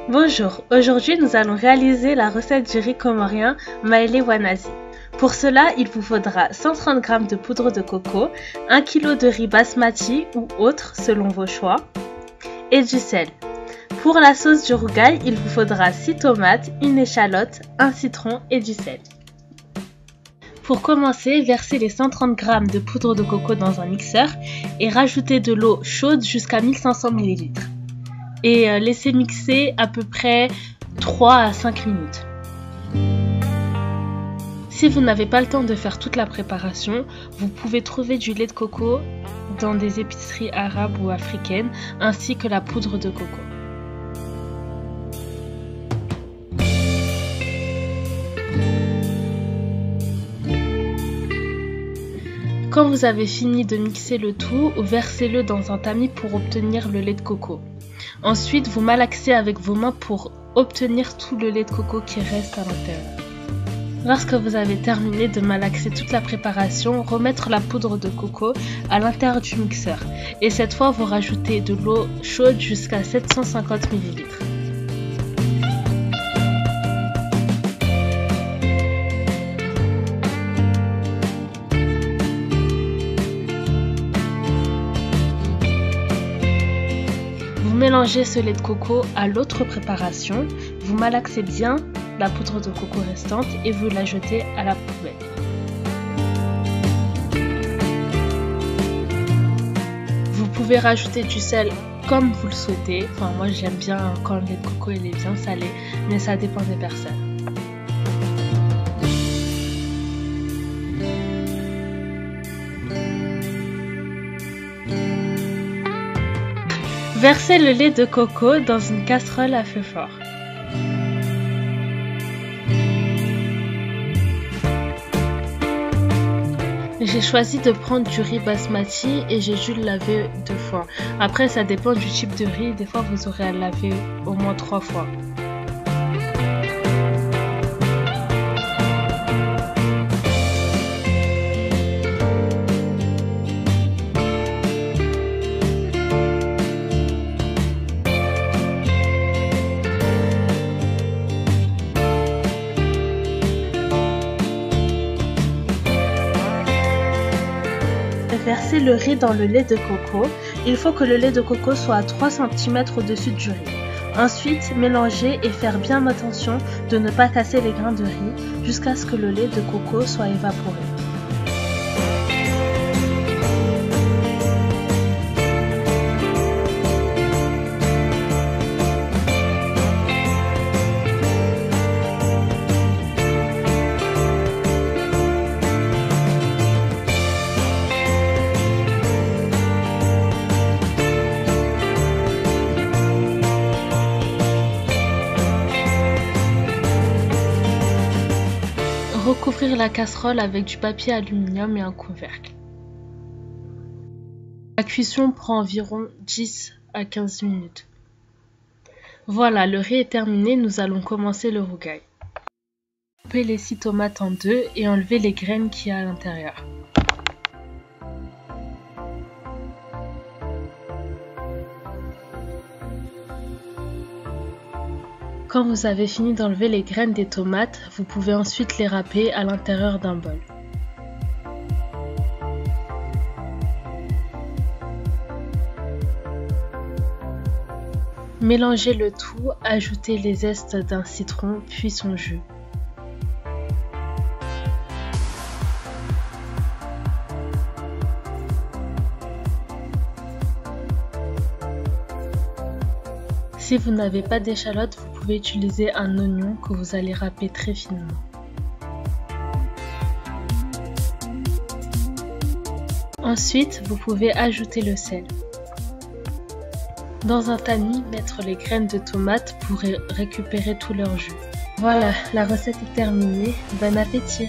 Bonjour, aujourd'hui nous allons réaliser la recette du riz comorien Maele Wanazi. Pour cela, il vous faudra 130 g de poudre de coco, 1 kg de riz basmati ou autre selon vos choix, et du sel. Pour la sauce du rougail, il vous faudra 6 tomates, une échalote, un citron et du sel. Pour commencer, versez les 130 g de poudre de coco dans un mixeur et rajoutez de l'eau chaude jusqu'à 1500 ml. Et laissez mixer à peu près 3 à 5 minutes. Si vous n'avez pas le temps de faire toute la préparation, vous pouvez trouver du lait de coco dans des épiceries arabes ou africaines, ainsi que la poudre de coco. Quand vous avez fini de mixer le tout, versez-le dans un tamis pour obtenir le lait de coco. Ensuite, vous malaxez avec vos mains pour obtenir tout le lait de coco qui reste à l'intérieur. Lorsque vous avez terminé de malaxer toute la préparation, remettre la poudre de coco à l'intérieur du mixeur. Et cette fois, vous rajoutez de l'eau chaude jusqu'à 750 ml. Mélangez ce lait de coco à l'autre préparation, vous malaxez bien la poudre de coco restante et vous la jetez à la poubelle. Vous pouvez rajouter du sel comme vous le souhaitez. Enfin, moi j'aime bien quand le lait de coco il est bien salé, mais ça dépend des personnes. Versez le lait de coco dans une casserole à feu fort. J'ai choisi de prendre du riz basmati et j'ai dû le laver 2 fois. Après, ça dépend du type de riz. Des fois, vous aurez à le laver au moins 3 fois. Versez le riz dans le lait de coco. Il faut que le lait de coco soit à 3 cm au-dessus du riz. Ensuite, mélangez et faire bien attention de ne pas casser les grains de riz jusqu'à ce que le lait de coco soit évaporé. Recouvrir la casserole avec du papier aluminium et un couvercle. La cuisson prend environ 10 à 15 minutes. Voilà, le riz est terminé, nous allons commencer le rougail. Coupez les 6 tomates en deux et enlevez les graines qu'il y a à l'intérieur. Quand vous avez fini d'enlever les graines des tomates, vous pouvez ensuite les râper à l'intérieur d'un bol. Mélangez le tout, ajoutez les zestes d'un citron puis son jus. Si vous n'avez pas d'échalote, vous pouvez utiliser un oignon que vous allez râper très finement. Ensuite, vous pouvez ajouter le sel. Dans un tamis, mettre les graines de tomates pour récupérer tout leur jus. Voilà, la recette est terminée. Bon appétit!